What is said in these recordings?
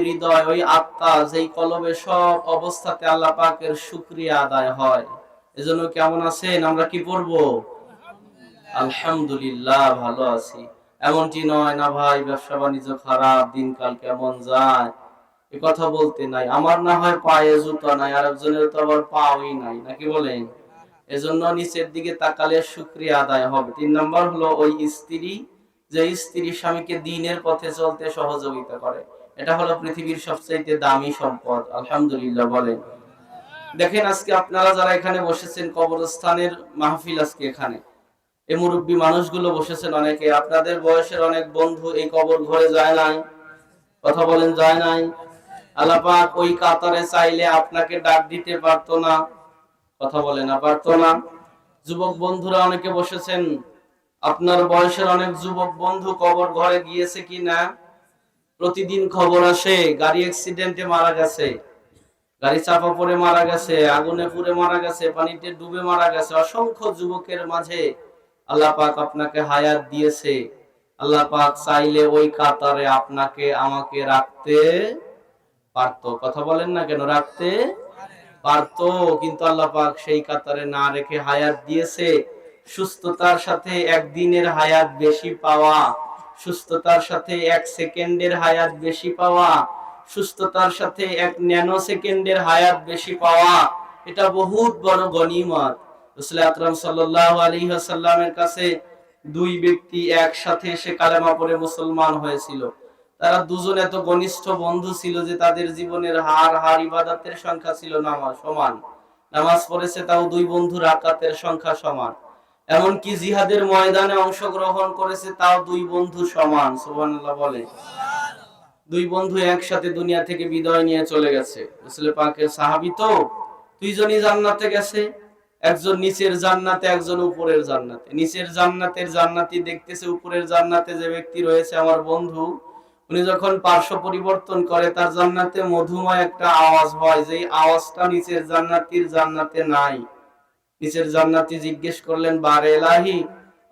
হৃদয়, ওই আত্মা, যেই কলবে সব অবস্থাতে আল্লাহ পাকের শুকরিয়া আদায় হয়। এজন্য কেমন আছেন? আমরা কি পড়বো? আলহামদুলিল্লাহ, ভালো আছি। এমনটি নয় না ভাই ব্যবসা বাণিজ্য খারাপ, দিনকাল কেমন যায় এ কথা বলতে নাই। আমার না হয় পায়ে জুতা নাই, আর একজনের তো আবার পাওই নাই, নাকি বলেন? এজন্য নিচের দিকে তাকালে শুকরিয়া আদায় হবে। 3 নম্বর হলো ওই স্ত্রী, যে স্ত্রী স্বামীকে দ্বীনের পথে চলতে সহযোগিতা করে। এটা হলো পৃথিবীর সবচেয়ে দামি সম্পদ। আলহামদুলিল্লাহ বলেন। দেখেন আজকে আপনারা যারা এখানে বসেছেন, কবরস্থানের মাহফিল আজকে এখানে, এই মুরব্বী মানুষগুলো বসেছেন, অনেকে আপনাদের বয়সের অনেক বন্ধু এই কবর ঘরে যায় নাই। কথা বলেন, যায় নাই? আল্লাহ পাক ওই কাতারে চাইলে আপনাকে ডাক দিতে পারতো না? কথা বলে না, পারতো না? যুবক বন্ধুরা অনেকে বসেছেন, আপনার বয়সের অনেক যুবক বন্ধু কবর ঘরে গিয়েছে কি না? প্রতিদিন খবর আসে গাড়ি অ্যাক্সিডেন্টে মারা গেছে, গাড়ি চাপা পড়ে মারা গেছে, আগুনে পুড়ে মারা গেছে, পানিতে ডুবে মারা গেছে। অসংখ্য যুবকের মাঝে আল্লাহ পাক আপনাকে হায়াত দিয়েছে। আল্লাহ পাক চাইলে ওই কাতারে আপনাকে আমাকে রাখতে পারতো। কথা বলেন না কেন? রাখতে পারতো, কিন্তু আল্লাহ পাক সেই কাতারে না রেখে হায়াত দিয়েছে। সুস্থতার সাথে একদিনের হায়াত বেশি পাওয়া, সুস্থতার সাথে 1 সেকেন্ডের হায়াত বেশি পাওয়া, সুস্থতার সাথে 1 ন্যানো সেকেন্ডের হায়াত বেশি পাওয়া, এটা বহুত বড় গনিমত। রাসূল আকরাম সাল্লাল্লাহু আলাইহি ওয়াসাল্লামের কাছে 2 ব্যক্তি একসাথে এসে কালেমা পড়ে মুসলমান হয়েছিল। তারা দুজন এত ঘনিষ্ঠ বন্ধু ছিল যে তাদের জীবনের হার ইবাদতের সংখ্যা ছিল নামাজ সমান। নামাজ পড়েছে তাও 2 বন্ধু, রাকাতের সংখ্যা সমান। এমনকি জিহাদের ময়দানে অংশগ্রহণ করেছে তাও 2 বন্ধু সমান। সুবহানাল্লাহ বলে। 2 বন্ধু একসাথে দুনিয়া থেকে বিদায় নিয়ে চলে গেছে। রাসূল পাকের সাহাবী তো 2 জনই জান্নাতে গেছে, একজন নিচের জান্নাতে, একজন উপরের জান্নাতে। নিচের জান্নাতের জান্নাতি দেখতেছে উপরের জান্নাতে যে ব্যক্তি রয়েছে আমার বন্ধু, উনি যখন পার্শ্ব পরিবর্তন করে তার জান্নাতে মধুময় একটা আওয়াজ হয়, যে আওয়াজটা নিচের জান্নাতীর জান্নাতে নাই। নিচের জান্নাতি জিজ্ঞেস করলেন, বারে এলাহি,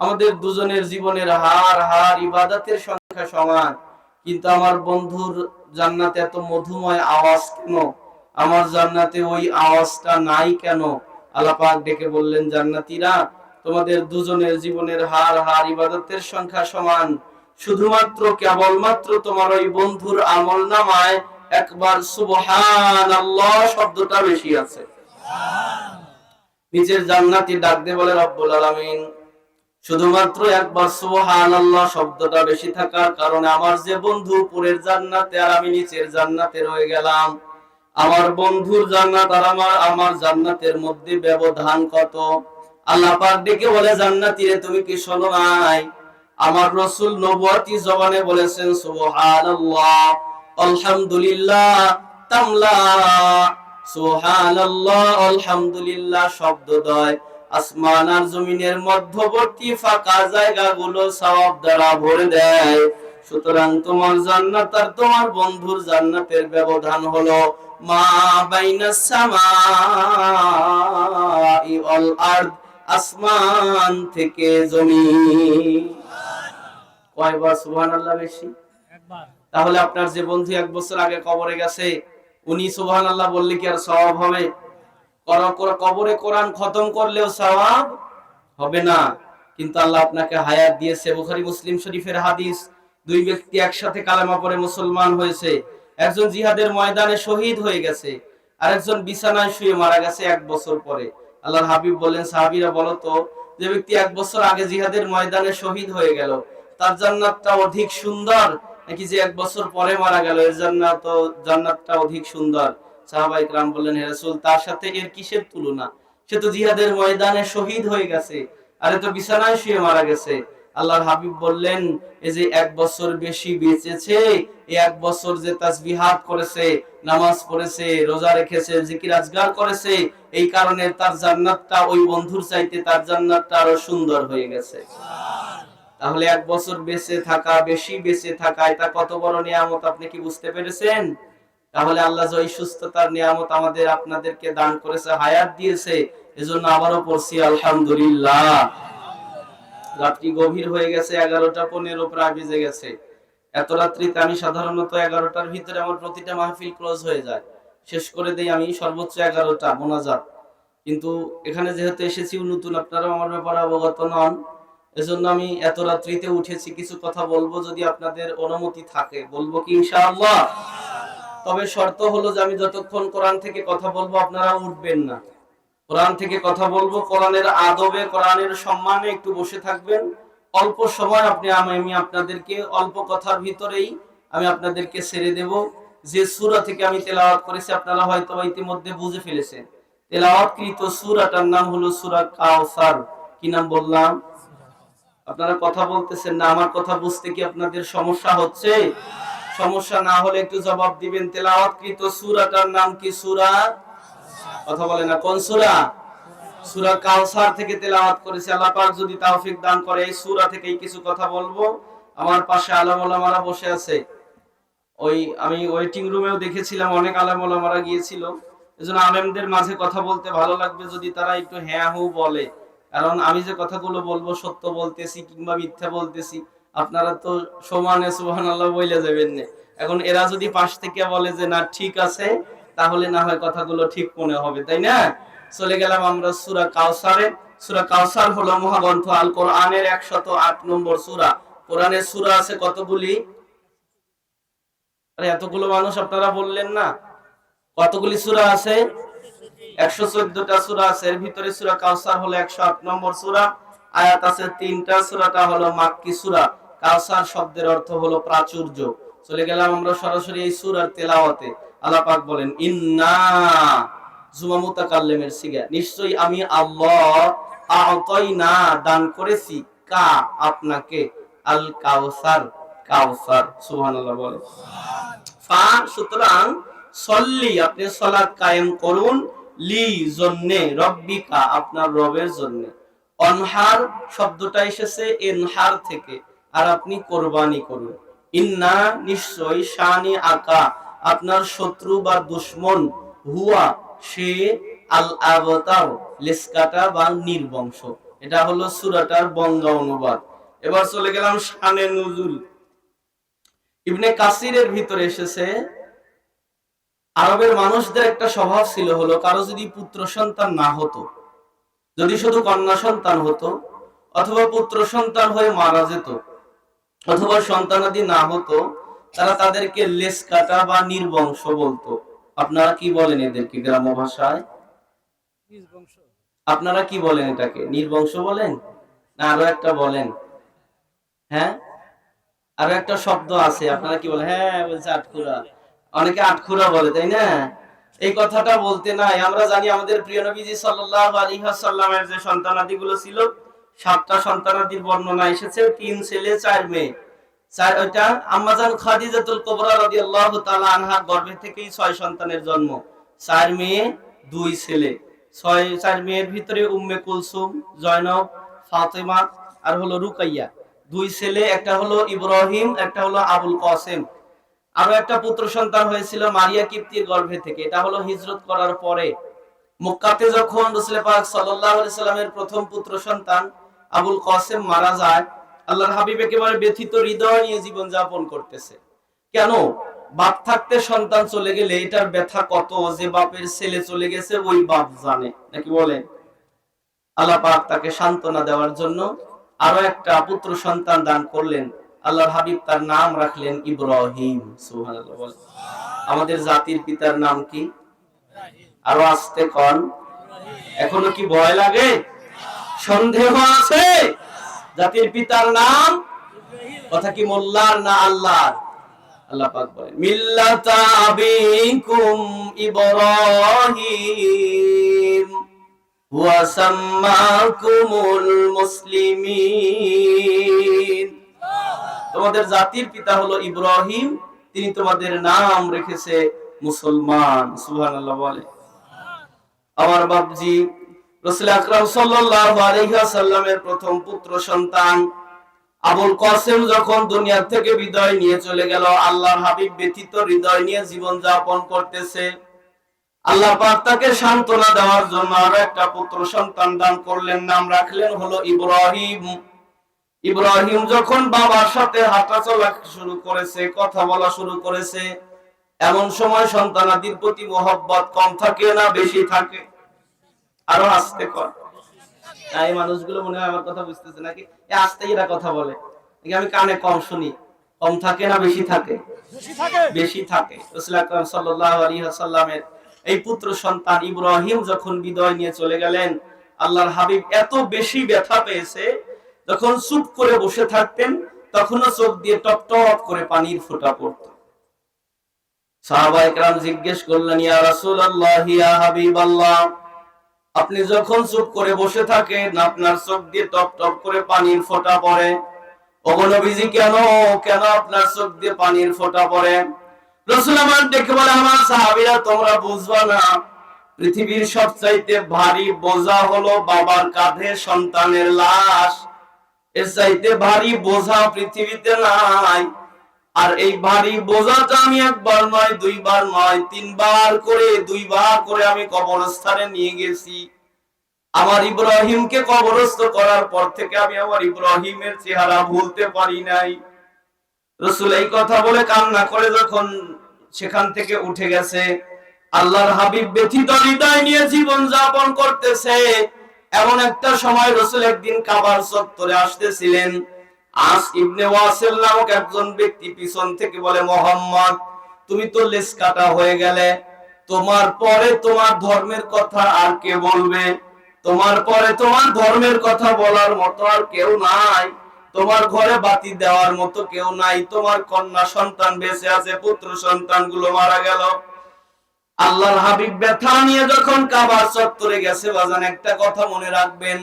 আমাদের দুজনের জীবনের হার ইবাদতের সংখ্যা সমান, কিন্তু আমার বন্ধুর জান্নাতে এত মধুময় আওয়াজ কেন, আমার জান্নাতে ওই আওয়াজটা নাই কেন? আল্লাহ পাক ডেকে বললেন, জান্নাতীরা, তোমাদের দুজনের জীবনের হার ইবাদতের সংখ্যা সমান, শুধুমাত্র কেবলমাত্র তোমার ওই বন্ধুর আমলনামায় একবার সুবহানাল্লাহ শব্দটা বেশি আছে। নিচের জান্নাতি ডাক দিয়ে বলে, রব্বুল আলামিন, শুধুমাত্র একবার সুবহানাল্লাহ শব্দটা বেশি থাকার কারণে আমার যে বন্ধু উপরের জান্নাতে আর আমি নিচের জান্নাতে রয়ে গেলাম, আমার বন্ধুর জান্নাত আর আমার জান্নাতের মধ্যে ব্যবধান কত? আল্লাহ পাক ডেকে বলে, জান্নাতীরে তুমি কি শোনো নাই? আমার রাসূল নবুয়তি জবানে বলেছেন, সুবহানাল্লাহ, আলহামদুলিল্লাহ, তামলা, সুবহানাল্লাহ আলহামদুলিল্লাহ শব্দদ্বয় আসমান আর জমিনের মধ্যবর্তী ফাঁকা জায়গাগুলো সওয়াব দ্বারা ভরে দেয়। সুতরাং তোমার জান্নাত আর তোমার বন্ধুর জান্নাতের ব্যবধান হলো মা বাইনাস সামাই ওয়াল আরদ, আসমান থেকে জমিন। কয়বার সুবহানাল্লাহ বেশি? একবার। তাহলে আপনার যে বন্ধু 1 বছর আগে কবরে গেছে, উনি সুবহানাল্লাহ বললে কি আর সওয়াব হবে? কবরে কোরআন খতম করলেও সওয়াব হবে না। কিন্তু আল্লাহ আপনাকে হায়াত দিয়েছে। বুখারী মুসলিম শরীফের হাদিস, 2 ব্যক্তি একসাথে কালেমা পড়ে মুসলমান হয়েছে। একজন জিহাদের ময়দানে শহীদ হয়ে গেছে, আর একজন বিছানায় শুয়ে মারা গেছে 1 বছর পরে। আল্লাহর হাবিব বলেন, সাহাবীরা বলো তো, যে ব্যক্তি 1 বছর আগে জিহাদের ময়দানে শহীদ হয়ে গেল, তার জান্নাতটা অধিক সুন্দর, নাকি যে 1 বছর পরে মারা গেল এর জান্নাতটা অধিক সুন্দর? সাহাবায়ে কেরাম বললেন, হে রাসূল, তার সাথে এর কিসের তুলনা? সে তো জিহাদের ময়দানে শহীদ হয়ে গেছে, আর এ তো বিছানায় শুয়ে মারা গেছে। আল্লাহর হাবিব বললেন, এই যে 1 বছর বেশি বেঁচেছে, এই 1 বছর যে তাসবিহাত করেছে, নামাজ পড়েছে, রোজা রেখেছে, জিকির আজগার করেছে, এই কারণে তার জান্নাতটা ওই বন্ধুর চাইতে তার জান্নাতটা আরো সুন্দর হয়ে গেছে। তাহলে 1 বছর বেঁচে থাকা, বেশি বেঁচে থাকা, এটা কত বড় নিয়ামত, আপনি কি বুঝতে পেরেছেন? তাহলে আল্লাহ যে সুস্থতার নিয়ামত আমাদের আপনাদেরকে দান করেছে, হায়াত দিয়েছে, এজন্য আবারও পড়ছি আলহামদুলিল্লাহ। রাত্রি গভীর হয়ে গেছে, 11টা 15 প্রায় বেজে গেছে। এত রাত্রিতে আমি সাধারণত 11টার ভিতরে আমার প্রতিটা মাহফিল ক্লোজ হয়ে যায়, শেষ করে দেই আমি সর্বোচ্চ 11টা মোনাজাত। কিন্তু এখানে যেহেতু এসেছি নতুন, আপনারাও আমার ব্যাপারে অবগত নন, এজন্য আমি এত রাত্রিতে উঠেছি। কিছু কথা বলবো, যদি আপনাদের অনুমতি থাকে বলবো কি ইনশাআল্লাহ? তবে শর্ত হলো যে আমি যতক্ষণ কোরআন থেকে কথা বলবো আপনারা উঠবেন না। কোরআন থেকে কথা বলবো, কোরআনের আদবে, কোরআনের সম্মানে একটু বসে থাকবেন। অল্প সময় আমি আপনাদেরকে অল্প কথার ভিতরেই আমি আপনাদেরকে ছেড়ে দেব। যে সূরা থেকে আমি তেলাওয়াত করেছি আপনারা হয়তো ইতিমধ্যে বুঝে ফেলেছেন। তেলাওয়াতকৃত সূরাটার নাম হলো সূরা কাউসার। কি নাম বললাম? আপনারা কথা বলতেছেন না, আমার কথা বুঝতে কি আপনাদের সমস্যা হচ্ছে? সমস্যা না হলে একটু জবাব দিবেন। তেলাওয়াতকৃত সূরাটার নাম কি? সূরা, কথা বলে না, কোন সূরা? সূরা কাউসার থেকে তেলাওয়াত করেছি। আল্লাহ পাক যদি তৌফিক দান করে এই সূরা থেকেই কিছু কথা বলবো। আমার পাশে আলেম ওলামারা বসে আছে। আমি ওয়েটিং রুমেও দেখেছিলাম অনেক আলেম ওলামারা গিয়েছিল। এজন্য আলেমদের মাঝে কথা বলতে ভালো লাগবে যদি তারা একটু হ্যাঁ হু বলে। কারণ আমি যে কথাগুলো বলবো সত্য বলতেছি কিংবা মিথ্যা বলতেছি, আপনারা তো সমানে সুবহানাল্লাহ বইলে যাবেন না। এখন এরা যদি পাশ থেকে বলে যে না ঠিক আছে, তাহলে না হয় কথাগুলো ঠিক মনে হবে, তাই না? চলে গেলাম আমরা সূরা কাউসারে। সূরা কাউসার হলো মহাগ্রন্থ আল কোরআনের 108 নম্বর সূরা। কোরআনের সূরা আছে কতগুলি? আরে এতগুলো মানুষ আপনারা বললেন না, কতগুলি সূরা আছে? 114টা সূরা আছে। এর ভিতরে সূরা কাউসার হলো 108 নম্বর সূরা। আয়াত আছে 3টা। সূরাটা হলো মাক্কি সূরা। কাউসার শব্দের অর্থ হলো প্রাচুর্য। চলে গেলাম আমরা সরাসরি এই সূরার তেলাওয়াতে। আল্লাহ পাক বলেন ইন্না, জুমা মুতাকাল্লিমের সিগা, নিশ্চয়ই আমি আল্লাহ, আ'তাইনা দান করেছি, কা আপনাকে, আল কাউসার, কাউসার। সুবহানাল্লাহ বলে। ফা সুতরাং সল্লি আপনি সালাত কায়েম করুন, লি জন্নে, রব্বিকা আপনার রবের জন্য। অনহার শব্দটা এসেছে এনহার থেকে, আর আপনি কোরবানি করুন। ইন্না নিশ্চয়, শানি আকা আপনার শত্রু বা দুশমন, হুয়া সে, আল আবতার লেসকাটা বা নির্বংশ। এটা হলো সূরাটার বঙ্গা অনুবাদ। এবার চলে গেলাম শানে নুজুল। ইবনে কাসিরের ভিতরে এসেছে আরবের মানুষদের একটা স্বভাব ছিল হলো, কারো যদি পুত্র সন্তান না হতো, যদি শুধু কন্যা সন্তান হতো, অথবা পুত্র সন্তান হয়ে মারা যেত, অথবা সন্তানাদি না হতো, তারা তাদেরকে লেস কাটা বা নির্বংশ বলতো। আপনারা কি বলেন এদেরকে গ্রাম্য ভাষায়? আপনারা কি বলেন এটাকে? নির্বংশ বলেন না আরো একটা বলেন? হ্যাঁ, আরো একটা শব্দ আছে, আপনারা কি বলেন? হ্যাঁ বলছে আটখুরা। অনেকে আটখুরা বলে, তাই না? এই কথাটা বলতে নাই। আমরা জানি আমাদের প্রিয় নবীজি সাল্লাল্লাহু আলাইহি ওয়াসাল্লামের যে সন্তানাদিগুলো ছিল, 7টা সন্তানাদির বর্ণনা এসেছে, 3 ছেলে 4 মেয়ে। ওইটা আম্মাজান খাদিজাতুল কুবরা রাদিয়াল্লাহু তাআলা আনহার গর্ভে থেকেই 6 সন্তানের জন্ম। 4 মেয়ে 2 ছেলে। 4 মেয়ের ভিতরে উম্মে কুলসুম, জয়নব, ফাতেমা আর হলো রুকাইয়া। 2 ছেলে, একটা হলো ইব্রাহিম, একটা হলো আবুল কাসেম। আরো একটা পুত্র সন্তান হয়েছিল মারিয়া কিপ্তির গর্ভে থেকে। এটা হলো হিজরত করার পরে। মক্কাতে যখন রাসূল পাক সাল্লাল্লাহু আলাইহি সাল্লামের প্রথম পুত্র সন্তান আবুল কাসেম মারা যায়, আল্লাহর হাবিব একেবারে ব্যথিত হৃদয় নিয়ে জীবন যাপন করতেছে। কেন? বাপ থাকতে সন্তান চলে গেলে এটার ব্যথা কত, যে বাপের ছেলে চলে গেছে ওই বাপ জানে, নাকি বলেন? আল্লাহ পাক তাকে সান্ত্বনা দেওয়ার জন্য আরো একটা পুত্র সন্তান দান করলেন। আল্লাহর হাবিব তার নাম রাখলেন ইব্রাহিম। সুবহানাল্লাহ বলেন। আমাদের জাতির পিতার নাম কি? আরো আস্তে কোন। এখনো কি ভয় লাগে? সন্দেহ আছে? জাতির পিতার নাম কথা কি মোল্লার না আল্লাহর? আল্লাহ পাক বলেন মিল্লাতা আবিকুম ইব্রাহিম ওয়া সাম্মাকুমুল মুসলিমিন। তোমাদের জাতির পিতা হলো ইব্রাহিম, তিনি তোমাদের নাম রেখেছে মুসলমান। সুবহানাল্লাহ বলে। আমার বাপজি রাসূল আকরাম সাল্লাল্লাহু আলাইহি ওয়াসাল্লামের প্রথম পুত্র সন্তান আবুল কাসেম যখন দুনিয়া থেকে বিদায় নিয়ে চলে গেল, আল্লাহর হাবিব ব্যথিত হৃদয় নিয়ে জীবন যাপন করতেছে। আল্লাহ পাক তাকে সান্ত্বনা দেওয়ার জন্য আরো একটা পুত্র সন্তান দান করলেন, নাম রাখলেন হলো ইব্রাহিম। ইব্রাহিম যখন বাবার সাথে হাঁটা চলা শুরু করেছে, কথা বলা শুরু করেছে, এমন সময় সন্তানাদির প্রতি মোহব্বত কম থাকে না বেশি থাকে? আরো আস্তে কর। এই মানুষগুলো মনে হয় আমার কথা বুঝতেছে নাকি? আস্তে এরা কথা বলে, আমি কানে কম শুনি। কম থাকে না বেশি থাকে? বেশি থাকে। রাসূল আকরাম সাল্লাল্লাহু আলাইহি ওয়াসাল্লামের এই পুত্র সন্তান ইব্রাহিম যখন বিদায় নিয়ে চলে গেলেন, আল্লাহর হাবিব এত বেশি ব্যথা পেয়েছে, যখন চুপ করে বসে থাকতেন তখনও চোখ দিয়ে টপ টপ করে পানির ফোঁটা পড়তো। সাহাবায়ে কেরাম জিজ্ঞেস করলেন, ইয়া রাসূলুল্লাহ, ইয়া হাবিবাল্লাহ, আপনি যখন চুপ করে বসে থাকেন আপনার চোখ দিয়ে টপ টপ করে পানির ফোঁটা পড়ে, ওগো নবীজি কেন কেন আপনার চোখ দিয়ে পানির ফোঁটা পড়ে? রাসূল আমার দেখে বলে, আমার সাহাবীরা তোমরা বুঝবা না, পৃথিবীর সবচাইতে ভারী বোঝা হলো বাবার কাঁধে সন্তানের লাশ। এর চাইতে ভারী বোঝা পৃথিবীতে নাই। আর এই ভারী বোঝাটা আমি একবার নয়, দুইবার নয়, দুইবার করে আমি কবরস্থানে নিয়ে গেছি। আমার ইব্রাহিমকে কবরস্থ করার পর থেকে আমি আমার ইব্রাহিমের চেহারা ভুলতে পারি নাই। রাসূল এই কথা বলে কান্না করে যখন সেখান থেকে উঠে গেছে, আল্লাহর হাবিব ব্যথিত হৃদয় নিয়ে জীবন যাপন করতেছে। এমন একটা সময় রাসূল একদিন কাবার চত্বরে আসতেছিলেন। আস ইবনে ওয়াসিল নামক একজন ব্যক্তি পিছন থেকে বলে, মুহাম্মদ, তুমি তো লেজ কাটা হয়ে গেলে, তোমার পরে তোমার ধর্মের কথা আর কে বলবে? তোমার পরে তোমার ধর্মের কথা বলার মতো আর কেউ নাই, তোমার ঘরে বাতি দেওয়ার মতো কেউ নাই, তোমার কন্যা সন্তান বেঁচে আছে, পুত্র সন্তানগুলো মারা গেল। আল্লাহর হাবিব ব্যথা নিয়ে যখন কাবার চত্বরে গেছে, বাজান একটা কথা মনে রাখবেন,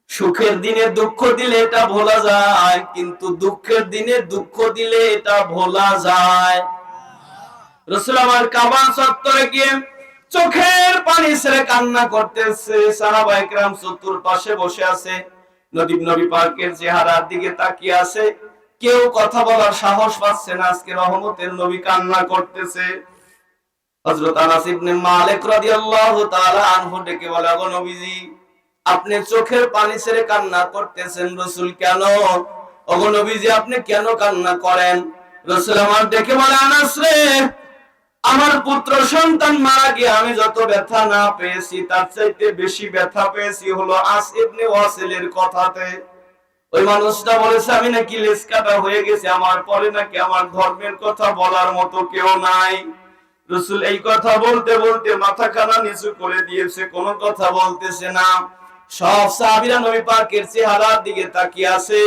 সুখের দিনে দুঃখ দিলে এটা ভোলা যায়, কিন্তু দুঃখের দিনে দুঃখ দিলে এটা ভোলা যায়। রাসূল আমার কাবা চত্বরে গিয়ে চোখের পানি ছেড়ে কান্না করতেছে। সাহাবায়ে কেরাম চতুর্পাশে বসে আছে, নবী পাকের চেহারার দিকে তাকিয়ে আছে, কেউ কথা বলার সাহস পাচ্ছে না। আজকে রহমতের নবী কান্না করতেছে। হযরত আনাস ইবনে মালিক রাদিয়াল্লাহু তাআলা আনহু ডেকে বলে, ওগো নবীজি, আপনি চোখের পানি ছেড়ে কান্না করতেছেন। রাসূল কেন? ওগো নবীজি, আপনি কেন কান্না করেন? রাসূল আমার ডেকে বলে, আনাস রে, আমার পুত্র সন্তান মারা গিয়ে আমি যত ব্যথা না পেয়েছি তার চাইতে বেশি ব্যথা পেয়েছি হলো আস ইবনে ওয়াসিলের কথাতে। ওই মানুষটা বলেছে আমি নাকি লেজ কাটা হয়ে গেছি, আমার পরে নাকি আমার ধর্মের কথা বলার মতো কেউ নাই। রাসূল এই কথা বলতে বলতে মাথাখানা নিচু করে দিয়েছে, কোনো কথা বলতেছে না। সব সাহাবীরা নবী পাকের চেহারার দিকে তাকিয়ে আছে।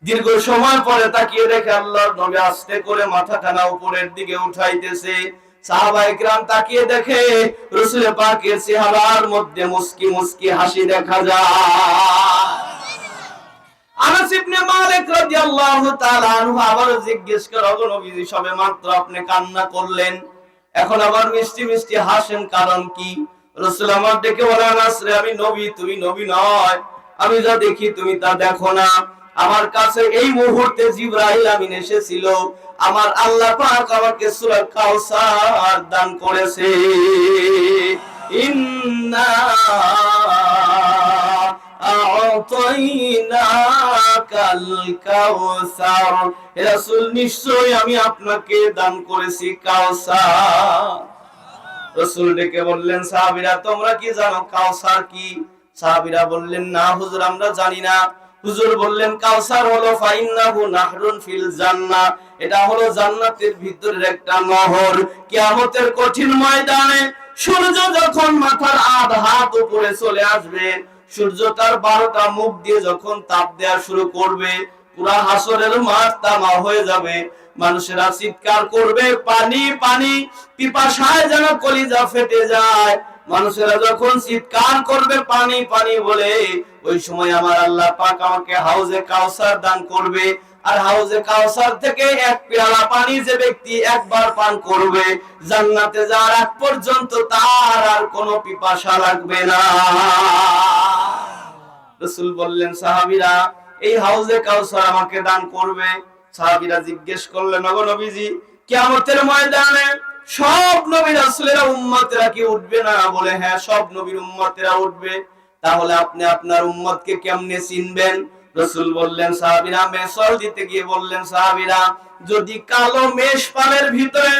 দীর্ঘ সময় পরে তাকিয়ে দেখে আল্লাহর নবী আস্তে করে মাথাখানা উপরের দিকে উঠাইতেছে। সাহাবায়ে কেরাম তাকিয়ে দেখে রাসূল পাকের চেহারার মধ্যে মুস্কি মুস্কি হাসি দেখা যায়। আনাস ইবনে মালিক রাদিয়াল্লাহু তাআলা আনহু আবার জিজ্ঞেস করে, ওগো নবীজি, সবে মাত্র আপনি কান্না করলেন, এখন আবার মিষ্টি মিষ্টি হাসেন, কারণ কি? রাসূল আমার ডেকে বলে, আনাস রে, আমি নবী, তুমি নবী নয়। আমি যা দেখি তুমি তা দেখো না। আমার কাছে এই মুহূর্তে জিবরাইল আমিন এসেছিল। আমার আল্লাহ পাক আমাকে সূরা কাউসার দান করেছে। ইন্না আ'তাইনাকাল কাউসার, হে রাসূল, নিশ্চয়ই আমি আপনাকে দান করেছি কাউসার। রাসূল ডেকে বললেন, সাহাবীরা তোমরা কি জানো কাউসার কি? সাহাবীরা বললেন, না হুজুর, আমরা জানি না। হুজুর বললেন, কাউসার হলো ফাইন্নাহু নাহরুন ফিল জান্নাহ, এটা হলো জান্নাতের ভিতরের একটা নহর। কিয়ামতের কঠিন ময়দানে সূর্য যখন মাথার আধা হাত উপরে চলে আসবে, সূর্য তার 12টা মুখ দিয়ে যখন তাপ দেওয়া শুরু করবে, পুরা হাসরের মাঠ তামা হয়ে যাবে। মানুষেরা চিৎকার করবে, পানি পানি, পিপাসায় যেন কলিজা ফেটে যায়। মানুষেরা যখন চিৎকার করবে পানি পানি বলে, ওই সময় আমার আল্লাহ পাক আমাকে হাউজে কাউসার দান করবে। আর হাউজে কাউসার থেকে এক পেয়ালা পানি যে ব্যক্তি একবার পান করবে, জান্নাতে যাওয়ার আগ পর্যন্ত তার আর কোনো পিপাসা লাগবে না। রাসূল বললেন, সাহাবীরা এই হাউজে কাউসার আমাকে দান করবে। সাহাবীরা জিজ্ঞেস করলেন, ওগো নবীজি, কিয়ামতের ময়দানে সব নবী রাসূলেরা উম্মতেরা কি উঠবে না? বলে, হ্যাঁ, সব নবীর উম্মতেরা উঠবে। তাহলে আপনি আপনার উম্মতকে কেমনে চিনবেন? রাসূল বললেন সাহাবীরা, মেসল দিতে গিয়ে বললেন সাহাবীরা, যদি কালো মেষ পালের ভিতরে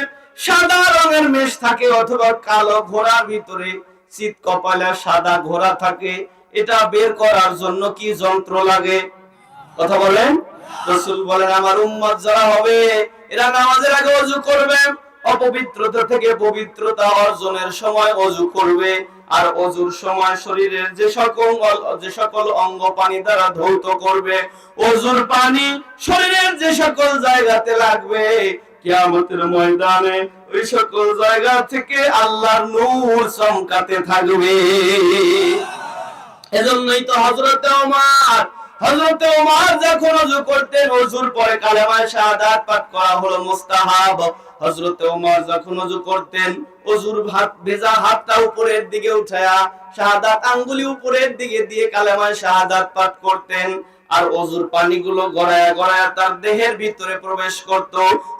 সাদা রঙের মেষ থাকে অথবা কালো ঘোড়ার ভিতরে চিত কপালে সাদা ঘোড়া থাকে, এটা বের করার জন্য কি যন্ত্র লাগে? কথা বলেন। রাসূল বলেন, আমার উম্মত যারা হবে এরা নামাজের আগে ওযু করবে, অপবিত্রতা থেকে পবিত্রতা অর্জনের সময় ওযু করবে, আর ওযুর সময় শরীরের যে সকল অঙ্গ পানি দ্বারা ধৌত করবে, ওযুর পানি শরীরের যে সকল জায়গাতে লাগবে কিয়ামতের ময়দানে ওই সকল জায়গা থেকে আল্লাহর নূর চমকাতে থাকবে। এজন্যই তো হযরতে ওমর যখন ওযু করতেন, ওযুর পরে কালেমায়ে শাহাদাত পাঠ করা হলো মুস্তাহাব। হযরতে ওমর যখন ওযু করতেন, ওযুর ভেজা হাতটা উপরের দিকে উঠায়া শাহাদাত আঙ্গুলি উপরের দিকে দিয়ে কালেমায়ে শাহাদাত পাঠ করতেন, আর ওযুর পানিগুলো গড়ায়া গড়ায়া তার দেহের ভিতরে প্রবেশ করত।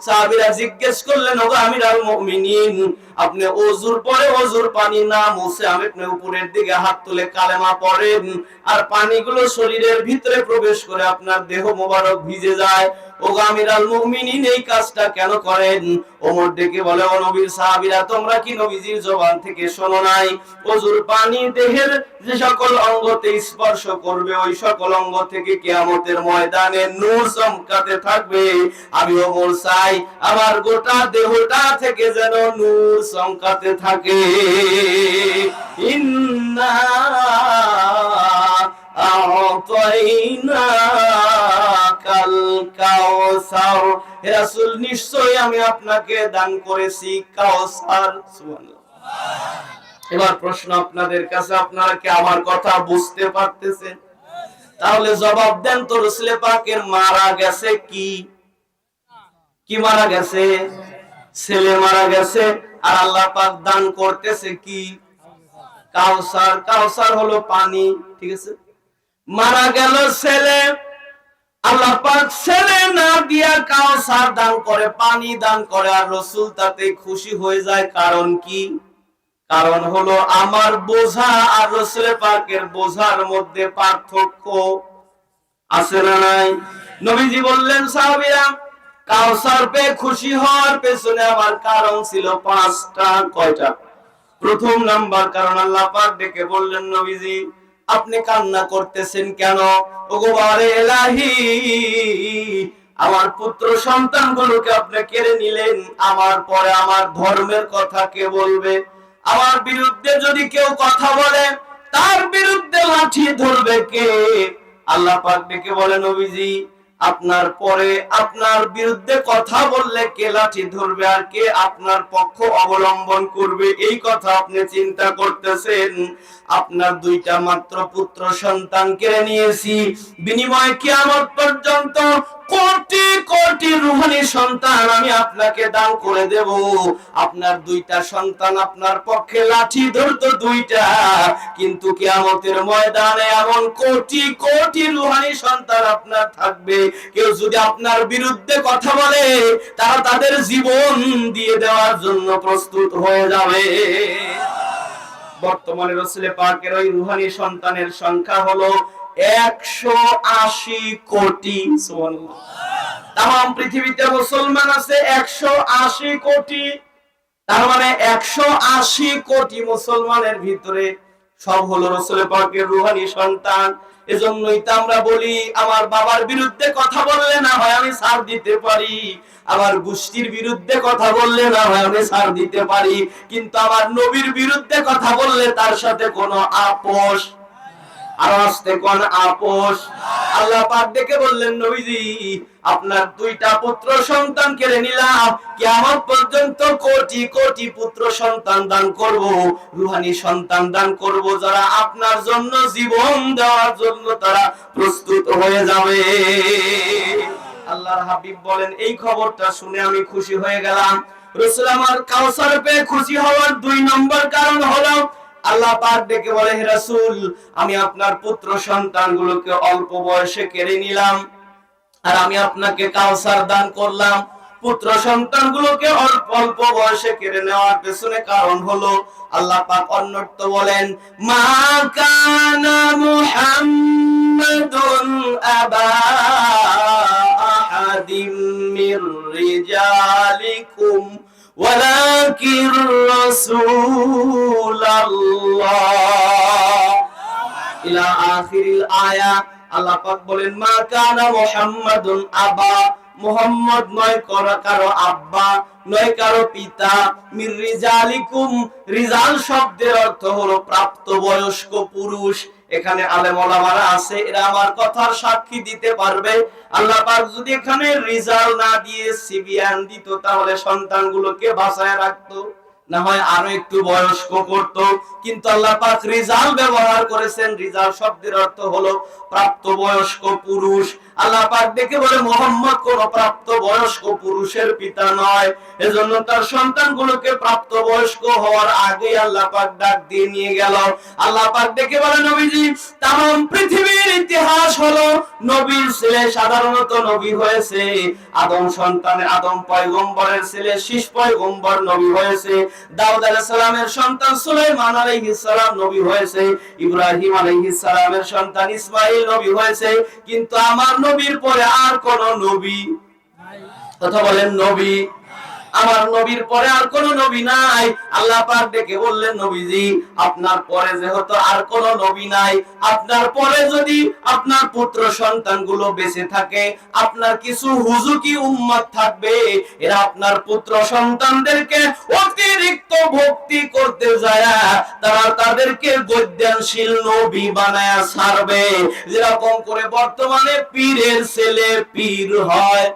সাহাবীরা জিজ্ঞেস করলেন, ওগো আমিরুল মুমিনিন, আপনি ওযুর পরে ওযুর পানি না মুছে আপনি উপরের দিকে হাত তুলে কালেমা পড়েন, আর পানিগুলো শরীরের ভিতরে প্রবেশ করে আপনার দেহ মোবারক ভিজে যায়, ওগো আমিরুল মুমিনিন এই কাজটা কেন করেন? ওমর ডেকে বলে, ও নবীর সাহাবীরা, তোমরা কি নবীজির জবান থেকে শোনো নাই? ওযুর পানি দেহের যে সকল অঙ্গতে স্পর্শ করবে ওই সকল অঙ্গ থেকে কিয়ামতের ময়দানে নূর চমকাতে থাকবে। আমি ওমর চাই আমার গোটা দেহটা থেকে যেন নূর চমকাতে থাকে। ইন্না আ'তাইনাকাল কাউসার, হে রাসূল নিশ্চয়ই আমি আপনাকে দান করেছি কাউসার। সুবহানাল্লাহ। এবার প্রশ্ন আপনাদের কাছে, আপনারা কি আমার কথা বুঝতে পারতেছেন? তাহলে জবাব দেন তো, রাসূল পাকের মারা গেছে কি? কি মারা গেছে? ছেলে মারা গেছে, আর আল্লাহ পাক দান করতেছে কি? কাউসার। কাউসার হলো পানি, ঠিক আছে? মারা গেল ছেলে, আল্লাহ পাক ছেলে না দিয়া কাউসার দান করে, পানি দান করে, আর রাসূল তাতে খুশি হয়ে যায়। কারণ কি? কারণ হলো আমার বোঝা আর রাসূল পাকের বোঝার মধ্যে পার্থক্য আছে না নাই? নবীজি বললেন, সাহাবীরা, কাউসার পেয়ে খুশি হওয়ার পেছনে আমার কারণ ছিল 5টা। কয়টা? প্রথম নাম্বার কারণ, আল্লাহ পাক ডেকে বললেন, নবীজি আপনি কান্না করতেছেন কেন? ওগো বারে ইলাহি, আমার পুত্র সন্তানগুলোকে আপনি কেড়ে নিলেন, আমার পরে আমার ধর্মের কথা কে বলবে? আমার বিরুদ্ধে যদি কেউ কথা বলে তার বিরুদ্ধে লাঠি ধরবে কে? আল্লাহ পাক ডেকে বলেন, নবীজি আপনার পরে আপনার বিরুদ্ধে কথা বললে কে লাঠি ধরবে আর কে আপনার পক্ষ অবলম্বন করবে, এই কথা আপনি চিন্তা করতেছেন? আপনার 2টা মাত্র পুত্র সন্তান কেড়ে নিয়েছি, বিনিময়ে কিয়ামত পর্যন্ত কোটি কোটি রূহানি সন্তান আমি আপনাকে দান করে দেব। আপনার 2টা সন্তান আপনার পক্ষে লাঠি ধরতো 2টা, কিন্তু কিয়ামতের ময়দানে এমন কোটি কোটি রূহানি সন্তান আপনার থাকবে, কেউ যদি আপনার বিরুদ্ধে কথা বলে তারা তাদের জীবন দিয়ে দেওয়ার জন্য প্রস্তুত হয়ে যাবে। বর্তমানে রাসূল পাকের ওই রূহানি সন্তানের সংখ্যা হলো 180 কোটি। সুবহানাল্লাহ। তাম পৃথিবীতে মুসলমান আছে 180 কোটি। তার মানে 180 কোটি মুসলমানের ভিতরে সব হলো রাসূল পাকের রূহানি সন্তান। এজন্যই তো আমরা বলি, আমার বাবার বিরুদ্ধে কথা বললে না হয় আমি ছাড় দিতে পারি, আমার গোষ্ঠীর বিরুদ্ধে কথা বললে না হয় আমি ছাড় দিতে পারি, কিন্তু আমার নবীর বিরুদ্ধে কথা বললে তার সাথে কোনো আপোষ, আর আসতে কোন আপোষ। আল্লাহ পাক ডেকে বললেন, নবীজি আপনার 2টা পুত্র সন্তান কেড়ে নিলাম, কিয়ামত পর্যন্ত কোটি কোটি পুত্র সন্তান দান করব, রূহানি সন্তান দান করব, যারা আপনার জন্য জীবন দেওয়ার জন্য তারা প্রস্তুত হয়ে যাবে। আল্লাহর হাবিব বলেন, এই খবরটা শুনে আমি খুশি হয়ে গেলাম। রাসূল আমার কাউসার পেয়ে খুশি হওয়ার 2 নম্বর কারণ হলো, আল্লাহ পাক ডেকে বলে, হে রাসূল আমি আপনার পুত্র সন্তানগুলোকে অল্প বয়সে কেড়ে নিলাম, আর আমি আপনাকে কাউসার দান করলাম। পুত্র সন্তানগুলোকে অল্প বয়সে কেড়ে নেওয়ার পেছনে কারণ হলো, আল্লাহ পাক অন্যত্র বলেন, মা কানা মুহাম্মাদ মুহাম্মাদুন আবা আহাদিম মির রিজালিকুম ওয়ালাকিন রাসূলুল্লাহ ইলা আখিরিল আয়া। আল্লাহ পাক বলেন মা কানা মুহাম্মাদুন আবা, মুহাম্মদ নয় কারো আব্বা, নয় কারো পিতা, মির রিজালিকুম, রিজাল শব্দের অর্থ হলো প্রাপ্তবয়স্ক পুরুষ। এখানে আলেম ওলামারা আছে, এরা আমার কথার সাক্ষী দিতে পারবে। আল্লাহ পাক যদি এখানে রিজাল না দিয়ে সিবিয়ান দিত, তাহলে সন্তানগুলোকে বাঁচায় রাখতো, না হয় আরো একটু বয়স্ক করত। কিন্তু আল্লাহ পাক রিজাল ব্যবহার করেছেন। রিজাল শব্দের অর্থ হলো প্রাপ্তবয়স্ক পুরুষ। আল্লাহ পাক দেখে বলে মুহাম্মদ কোন প্রাপ্তবয়স্ক পুরুষের পিতা নয়, এজন্য তার সন্তানগুলোকে প্রাপ্তবয়স্ক হওয়ার আগে আল্লাহ পাক ডাক দিয়ে নিয়ে গেল। আল্লাহ পাক দেখে বলে নবীজি तमाम পৃথিবীর ইতিহাস হলো নবীর ছেলে সাধারণত নবী হয়েছে, আদম সন্তানের আদম পয়গম্বরের ছেলে শীষ পয়গম্বর নবী হয়েছে, দাউদ আলাইহিস সালামের সন্তান সুলাইমান আলাইহিস সালাম নবী হয়েছে, ইব্রাহিম আলাইহিস সালামের সন্তান ইসমাঈল নবী হয়েছে। কিন্তু আমার নবীর পরে আর কোন নবী নাই। কথা বলেন নবী, আমার নবীর পরে আর কোন নবী নাই। আল্লাহ পাক ডেকে বললেন নবীজি আপনার পরে যেহেতু আর কোন নবী নাই, আপনার পরে যদি আপনার পুত্র সন্তানগুলো বেঁচে থাকে, আপনার কিছু হুজুকি উম্মত থাকবে, এরা আপনার পুত্র সন্তানদেরকে অতিরিক্ত ভক্তি করতে যায়, তারা তাদেরকে গদ্যানশীল নবী বানায়া ছাড়বে। যেরকম করে বর্তমানে পীরের ছেলে পীর হয়,